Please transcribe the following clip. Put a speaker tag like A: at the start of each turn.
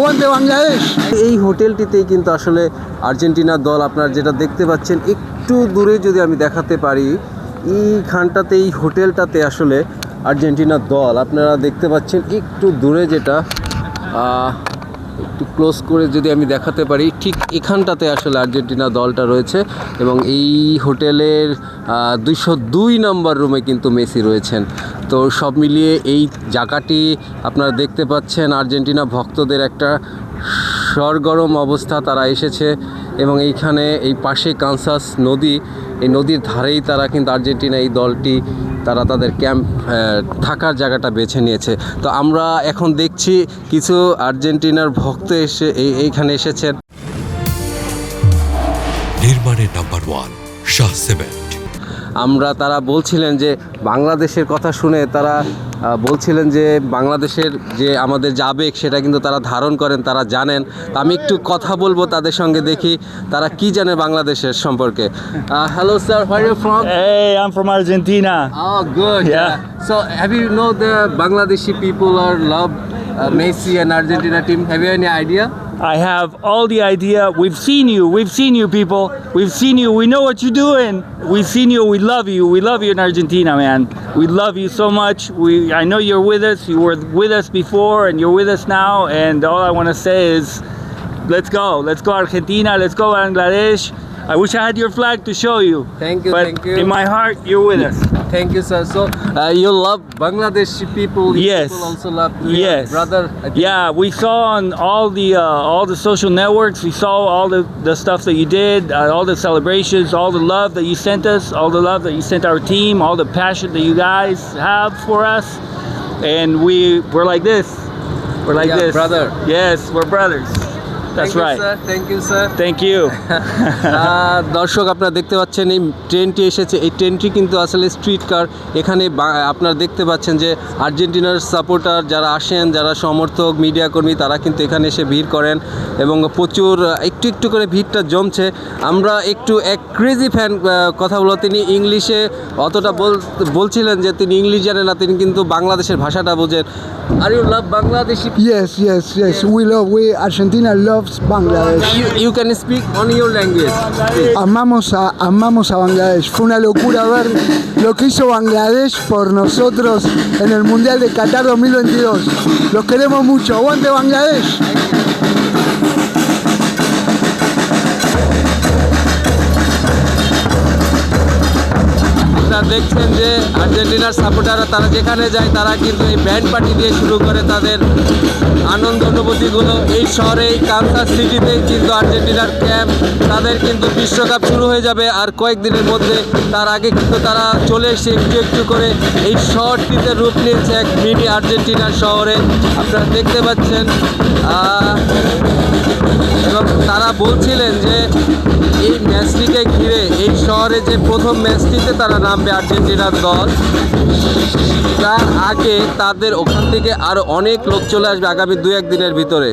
A: বাংলাদেশ।
B: এই হোটেলটিতেই কিন্তু আসলে আর্জেন্টিনার দল আপনারা যেটা দেখতে পাচ্ছেন, একটু দূরে যদি আমি দেখাতে পারি, এইখানটাতে এই হোটেলটাতে আসলে আর্জেন্টিনার দল আপনারা দেখতে পাচ্ছেন একটু দূরে, যেটা একটু ক্লোজ করে যদি আমি দেখাতে পারি, ঠিক এখানটাতে আসলে আর্জেন্টিনা দলটা রয়েছে এবং এই হোটেলের 202 নম্বর রুমে কিন্তু মেসি রয়েছেন। তো সব মিলিয়ে এই জায়গাটি আপনারা দেখতে পাচ্ছেন আর্জেন্টিনা ভক্তদের একটা সরগরম অবস্থা, তারা এসেছে এবং এইখানে এই পাশে কানসাস নদী, এই নদীর ধারেই তারা কিন্তু আর্জেন্টিনা এই দলটি তারা তাদের ক্যাম্প থাকার জায়গাটা বেছে নিয়েছে। তো আমরা এখন দেখছি কিছু আর্জেন্টিনার ভক্ত এইখানে এসেছেন।
C: নির্মাণের নাম্বার 1 শাহ সিমেন্ট।
B: তারা বলছিলেন যে বাংলাদেশের কথা শুনে তারা বলছিলেন যে বাংলাদেশের যে আমাদের যে আবেগ সেটা কিন্তু তারা ধারণ করেন, তারা জানেন। আমি একটু কথা বলবো তাদের সঙ্গে, দেখি তারা কি জানে বাংলাদেশের সম্পর্কে। Hello sir, where are you from?
D: Hey, I'm from Argentina.
B: Oh, good.
D: Yeah.
B: So have you know the Bangladeshi people are love Messi and Argentina team? Have you any idea?
D: I have all the idea. We've seen you people. We've seen you. We know what you're doing. We've seen you. We love you. We love you in Argentina, man. We love you so much. I know you're with us. You were with us before and you're with us now. And all I want to say is, let's go. Let's go Argentina. Let's go Bangladesh. I wish I had your flag to show you.
B: Thank you,
D: but
B: thank you.
D: in my heart, you're with us.
B: Thank you, sir. So you love Bangladeshi people.
D: Yes.
B: People also love you,
D: Yes.
B: brother.
D: Yeah, we saw on all the social networks. We saw all the stuff that you did, all the celebrations, all the love that you sent us, all the love that you sent our team, all the passion that you guys have for us, and we're like this. We're like this,
B: brother.
D: Yes, we're brothers. That's right.
B: Thank you, sir.
D: Thank you.
B: দর্শক আপনারা দেখতে পাচ্ছেন এই ট্রেনটি এসেছে, এই ট্রেনটি কিন্তু আসলে স্ট্রিট কার। এখানে আপনারা দেখতে পাচ্ছেন যে আর্জেন্টিনার সাপোর্টার যারা আসেন, যারা সমর্থক মিডিয়া কর্মী, তারা কিন্তু এখানে এসে ভিড় করেন এবং প্রচুর একটু একটু করে ভিড়টা জমছে। আমরা একটু এক ক্রেজি ফ্যান কথা বলবো, তিনি ইংলিশে অতটা বলছিলেন যে তিনি ইংলিশ জানেন না, তিনি কিন্তু বাংলাদেশের ভাষাটা বোঝেন। Are you love Bangladeshi?
A: Yes. We Argentina loves Bangladesh.
B: You can speak on your language.
A: Amamos a Bangladesh. Fue una locura ver lo que hizo Bangladesh por nosotros en el Mundial de Qatar 2022. Los queremos mucho. ¡Aguante Bangladesh!
B: দেখছেন যে আর্জেন্টিনার সাপোর্টাররা তারা যেখানে যায় তারা কিন্তু এই band party দিয়ে শুরু করে তাদের আনন্দ অনুভূতিগুলো। এই শহরে, এই কানসাস সিটিতেই কিন্তু আর্জেন্টিনার ক্যাম্প, তাদের কিন্তু বিশ্বকাপ শুরু হয়ে যাবে আর কয়েকদিনের মধ্যে। তার আগে কিন্তু তারা চলে এসে একটু একটু করে এই শহরটিতে রূপ নিয়েছে এক মিনি আর্জেন্টিনার শহরে, আপনারা দেখতে পাচ্ছেন। এবং তারা বলছিলেন যে এই ম্যাচটিকে ঘিরে এই শহরে যে প্রথম ম্যাচটিতে তারা নামবে আর্জেন্টিনার দল, তার আগে তাদের ওখান থেকে আরও অনেক লোক চলে আসবে আগামী 2-1 দিনের ভিতরে।